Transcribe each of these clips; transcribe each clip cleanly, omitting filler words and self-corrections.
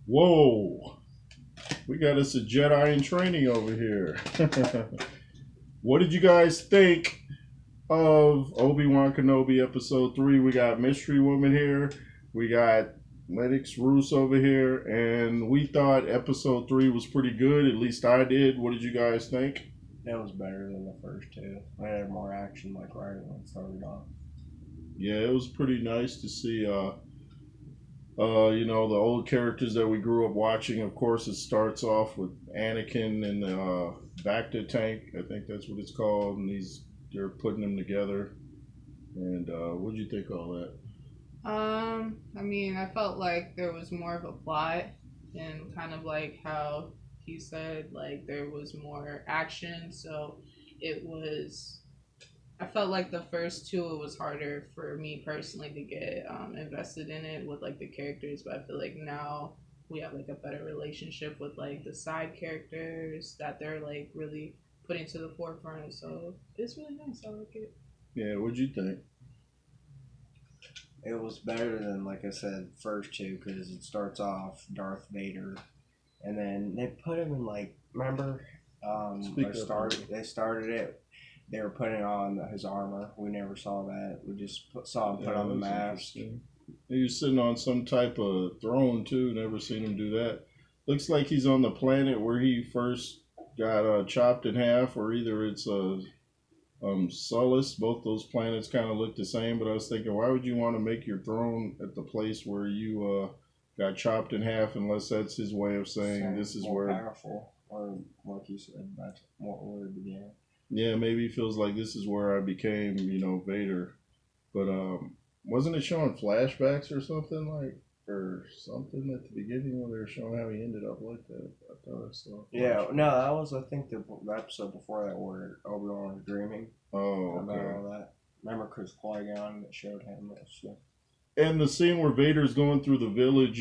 Whoa, we got us a Jedi in training over here. What did you guys think of Obi-Wan Kenobi episode 3? We got Mystery Woman here. We got Lennox Roos over here. And we thought episode 3 was pretty good. At least I did. What did you guys think? That was better than the first two. I had more action like right when it started off. Yeah, it was pretty nice to see the old characters that we grew up watching. Of course, it starts off with Anakin and the Bacta tank. I think that's what it's called, and they're putting them together. And what did you think of all that? I felt like there was more of a plot, and kind of like how he said, like there was more action. So it was. I felt like the first two, it was harder for me personally to get invested in it with like the characters, but I feel like now we have like a better relationship with like the side characters that they're like really putting to the forefront. So it's really nice. I like it. Yeah, what'd you think? It was better than, like I said, first two because it starts off Darth Vader, and then they put him in like remember they started it. They were putting on his armor. We never saw that. We just saw him put on the mask. He was sitting on some type of throne too. Never seen him do that. Looks like he's on the planet where he first got chopped in half, or either it's Sullus. Both those planets kind of look the same. But I was thinking, why would you want to make your throne at the place where you got chopped in half, unless that's his way of saying this is more where powerful, or like you said, that's where it began. Yeah, maybe he feels like this is where I became, Vader. But wasn't it showing flashbacks or something at the beginning when they were showing how he ended up like that? I thought I saw. Yeah, no, that was I think the episode before that where Obi-Wan was dreaming about all that. Remember Chris Qui-Gon that showed him that stuff. And the scene where Vader's going through the village,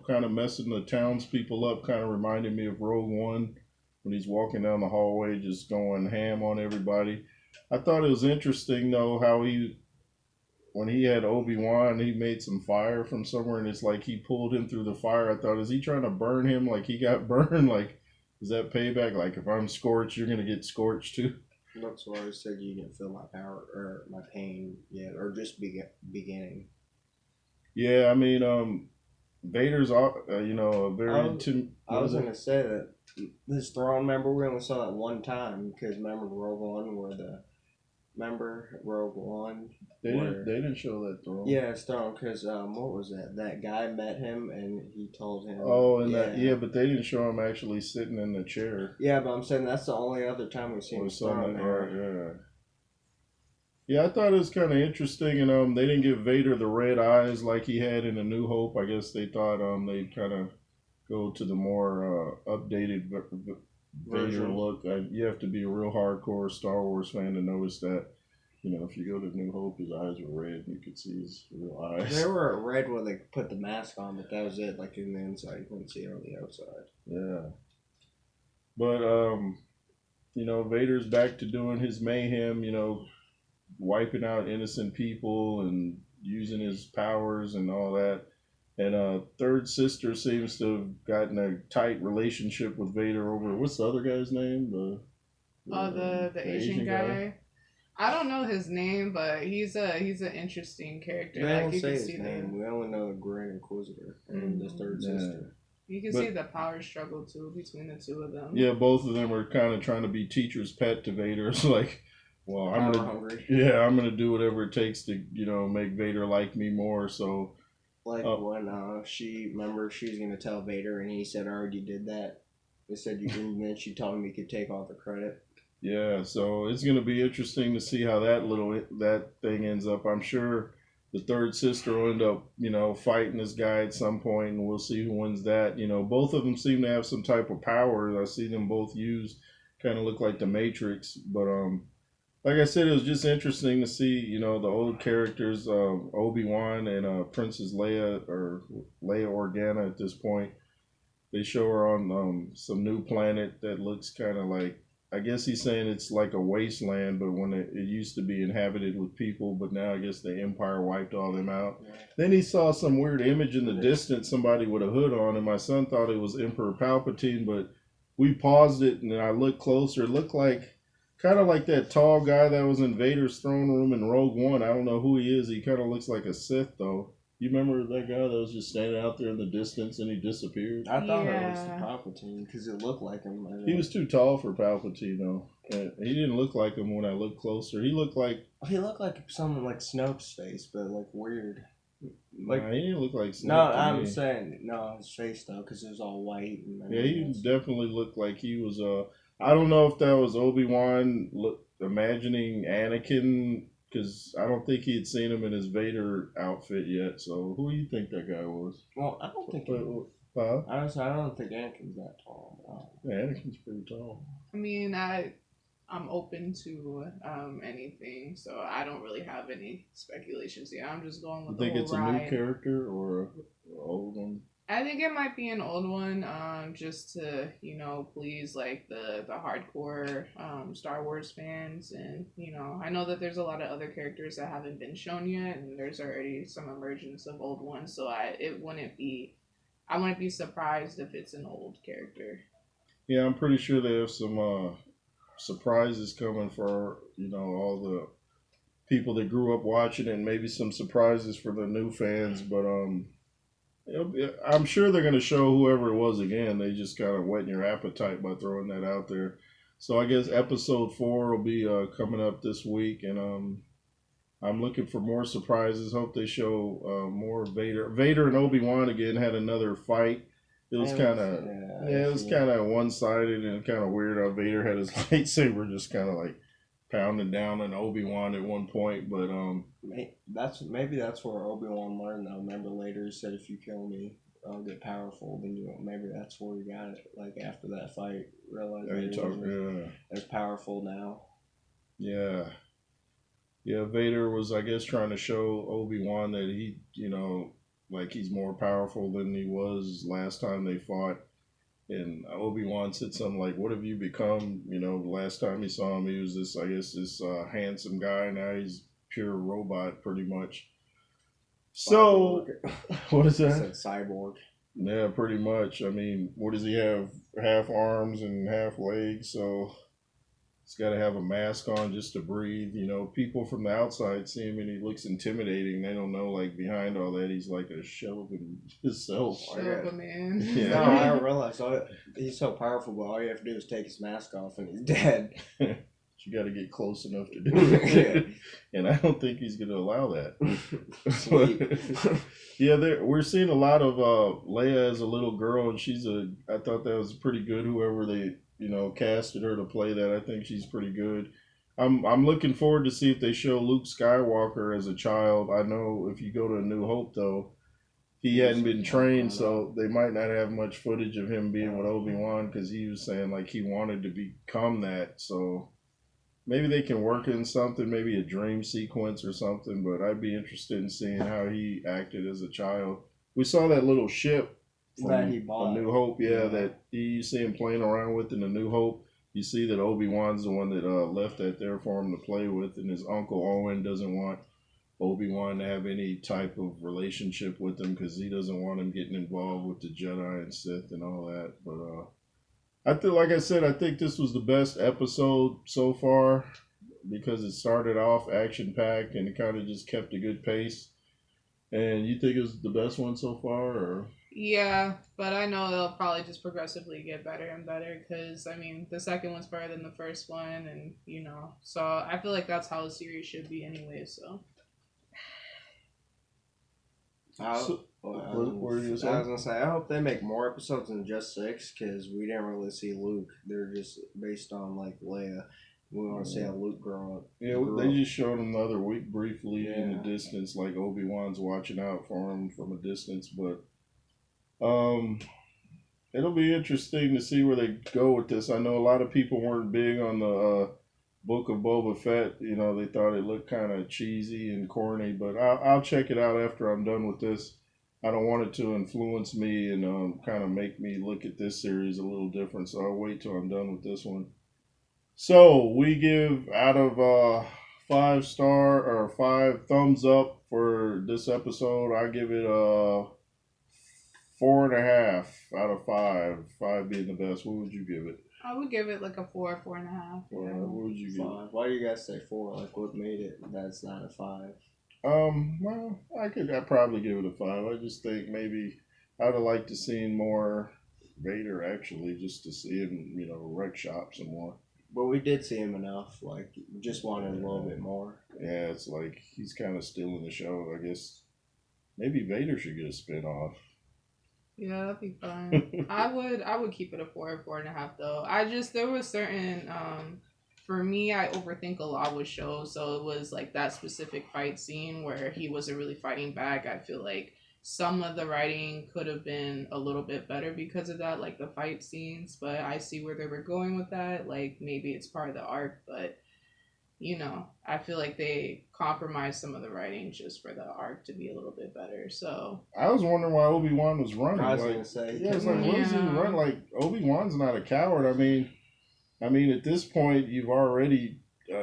kind of messing the townspeople up, kind of reminded me of Rogue One. When he's walking down the hallway just going ham on everybody. I thought it was interesting, though, how when he had Obi-Wan, he made some fire from somewhere, and it's like he pulled him through the fire. I thought, is he trying to burn him like he got burned? Like, is that payback? Like, if I'm scorched, you're going to get scorched, too? That's why I said you didn't feel my power or my pain yet, or just beginning. Yeah, Vader's, a very... I was going to say that this throne, remember, we only saw that one time because remember Rogue One Rogue One? They didn't show that throne. Yeah, it's throne because what was that? That guy met him and he told him. Oh, and but they didn't show him actually sitting in the chair. Yeah, but I'm saying that's the only other time we've seen his throne there. Yeah, I thought it was kind of interesting, and they didn't give Vader the red eyes like he had in A New Hope. I guess they thought they'd kind of go to the more updated Vader look. You have to be a real hardcore Star Wars fan to notice that. If you go to New Hope, his eyes were red. You could see his real eyes. They were red when they put the mask on, but that was it. Like in the inside, you couldn't see it on the outside. Yeah. But Vader's back to doing his mayhem. Wiping out innocent people and using his powers and all that. And third sister seems to have gotten a tight relationship with Vader over what's the other guy's name? The Asian guy. I don't know his name, but he's an interesting character. They don't say his name. We only know the Grand Inquisitor and the third sister. You can see the power struggle too between the two of them. Yeah, both of them are kind of trying to be teacher's pet to Vader. It's like, well, I'm gonna do whatever it takes to make Vader like me more. So. Like when she's gonna tell Vader, and he said, "I already did that." They said you didn't, and then she told him he could take all the credit. Yeah, so it's gonna be interesting to see how that thing ends up. I'm sure the third sister will end up, fighting this guy at some point, and we'll see who wins that. Both of them seem to have some type of power. I see them both use, kind of look like the Matrix, but like I said, it was just interesting to see, the old characters, Obi-Wan and Princess Leia, or Leia Organa at this point. They show her on some new planet that looks kind of like I guess he's saying it's like a wasteland, but when it used to be inhabited with people, but now I guess the Empire wiped all them out. Yeah. Then he saw some weird image in the distance, somebody with a hood on, and my son thought it was Emperor Palpatine, but we paused it and I looked closer. It looked like kind of like that tall guy that was in Vader's throne room in Rogue One. I don't know who he is. He kind of looks like a Sith, though. You remember that guy that was just standing out there in the distance and he disappeared? I thought it was the Palpatine because it looked like him. He was too tall for Palpatine, though. And he didn't look like him when I looked closer. He looked like someone like Snoke's face, but like weird. Like he didn't look like Snoke. No, I'm saying no, his face though, because it was all white. And yeah, he definitely looked like he was. I don't know if that was Obi-Wan imagining Anakin, because I don't think he had seen him in his Vader outfit yet. So who do you think that guy was? Well, I don't think. Honestly, I don't think Anakin's that tall. Yeah, Anakin's pretty tall. I mean, I'm open to anything, so I don't really have any speculations here. I'm just going with you think the it's whole ride. A new character or an old one? I think it might be an old one, just to please like the hardcore Star Wars fans, and I know that there's a lot of other characters that haven't been shown yet, and there's already some emergence of old ones. So I wouldn't be surprised if it's an old character. Yeah, I'm pretty sure they have some surprises coming for all the people that grew up watching it, and maybe some surprises for the new fans. But I'm sure they're going to show whoever it was again. They just kind of whetting your appetite by throwing that out there. So I guess episode 4 will be coming up this week, and I'm looking for more surprises. Hope they show more Vader. Vader and Obi-Wan again had another fight. It was kind of one-sided and kind of weird how Vader had his lightsaber just kind of like pounding down on Obi-Wan at one point, but maybe that's where Obi-Wan learned though. Remember later he said, "If you kill me, I'll get powerful." Then maybe that's where he got it. Like after that fight, realized as powerful now. Yeah, Vader was, I guess, trying to show Obi-Wan that he, like he's more powerful than he was last time they fought. And Obi-Wan said something like, "What have you become?" The last time he saw him, he was this handsome guy. Now he's pure robot, pretty much. So, what is that? Said cyborg. Yeah, pretty much. I mean, what does he have? Half arms and half legs, so he's got to have a mask on just to breathe. People from the outside see him and he looks intimidating. They don't know, like, behind all that, he's like a shell of himself. Shell of a man. Yeah. No, I don't realize. He's so powerful, but all you have to do is take his mask off and he's dead. You got to get close enough to do it. And I don't think he's going to allow that. Yeah, we're seeing a lot of Leia as a little girl, and I thought that was pretty good, whoever they casted her to play that. I think she's pretty good. I'm looking forward to see if they show Luke Skywalker as a child. I know if you go to A New Hope, though, he hadn't been trained, so they might not have much footage of him being with Obi-Wan, because he was saying like he wanted to become that. So maybe they can work in something, maybe a dream sequence or something. But I'd be interested in seeing how he acted as a child. We saw that little ship that he bought. A New Hope, that you see him playing around with in A New Hope. You see that Obi-Wan's the one that left that there for him to play with, and his uncle Owen doesn't want Obi-Wan to have any type of relationship with him because he doesn't want him getting involved with the Jedi and Sith and all that. But like I said, I think this was the best episode so far because it started off action-packed and it kind of just kept a good pace. And you think it was the best one so far, or? Yeah, but I know they'll probably just progressively get better and better because, I mean, the second one's better than the first one, and, so I feel like that's how a series should be anyway, so. I was going to say, I hope they make more episodes than just 6 because we didn't really see Luke. They're just based on, like, Leia. We want to see how Luke grow up. Yeah, they just showed him the other week briefly in the distance, like Obi-Wan's watching out for him from a distance, but it'll be interesting to see where they go with this. I know a lot of people weren't big on the Book of Boba Fett. They thought it looked kind of cheesy and corny, but I'll check it out after I'm done with this. I don't want it to influence me and kind of make me look at this series a little different, so I'll wait till I'm done with this one. So we give out of 5 star or 5 thumbs up for this episode. I give it a 4.5 out of 5. 5 being the best. What would you give it? I would give it like a 4, 4.5. What would you give it? 5. Why do you guys say 4? Like, what made it that's not a 5? Well, I'd probably give it a 5. I just think maybe I would have liked to seen more Vader actually, just to see him, wreck shop some more. But we did see him enough. Like, just wanted a little bit more. Yeah, it's like he's kind of still in the show. I guess maybe Vader should get a spinoff. Yeah, that'd be fun. I would keep it a 4, 4.5 though. There was certain for me, I overthink a lot with shows, so it was like that specific fight scene where he wasn't really fighting back. I feel like some of the writing could have been a little bit better because of that, like the fight scenes, but I see where they were going with that. Like maybe it's part of the arc, but I feel like they compromised some of the writing just for the arc to be a little bit better. So I was wondering why Obi-Wan was running. I was gonna say, yeah, it's like, what is he run? Like Obi-Wan's not a coward. I mean, at this point, you've already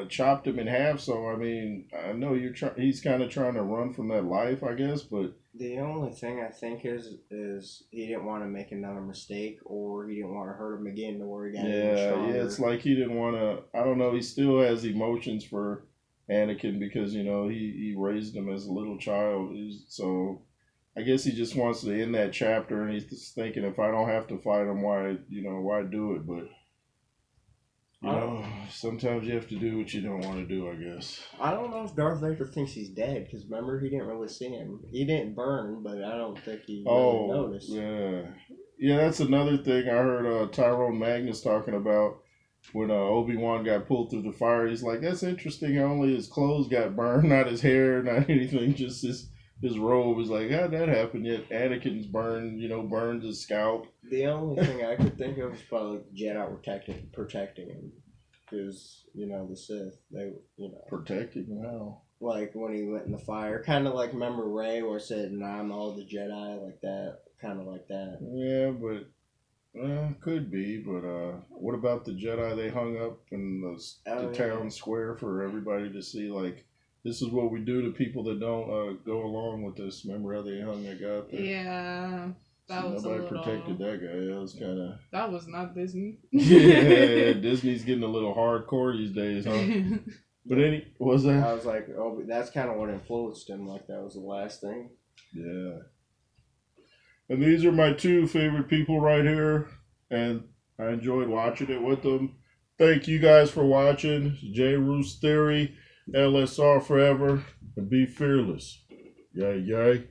chopped him in half. So I mean, I know he's kind of trying to run from that life, I guess. But the only thing I think is he didn't want to make another mistake, or he didn't want to hurt him again to where he got even stronger. Yeah, it's like he didn't want to. I don't know. He still has emotions for Anakin because he raised him as a little child. So I guess he just wants to end that chapter, and he's just thinking, if I don't have to fight him, why do it? But sometimes you have to do what you don't want to do, I guess. I don't know if Darth Vader thinks he's dead, because remember, he didn't really see him. He didn't burn, but I don't think he really noticed. Yeah, that's another thing I heard Tyrone Magnus talking about when Obi-Wan got pulled through the fire. He's like, that's interesting, only his clothes got burned, not his hair, not anything, just his robe. Is like, how'd that happen? Yet Anakin's burned his scalp. The only thing I could think of is probably Jedi were protecting him. Because, the Sith, they, Protecting him how? Like when he went in the fire. Kind of like, remember Rey where it said, nah, I'm all the Jedi, like that. Kind of like that. Yeah, but, could be. But what about the Jedi they hung up in the town square for everybody to see? Like, this is what we do to people that don't go along with this. Remember how they hung that guy up there? Yeah. Nobody protected that guy. That was kind of... That was not Disney. Yeah, Disney's getting a little hardcore these days, huh? But was that? I was like, oh, that's kind of what influenced him. Like, that was the last thing. Yeah. And these are my 2 favorite people right here. And I enjoyed watching it with them. Thank you guys for watching. J. Roos Theory, LSR Forever, and be fearless. Yay, yay.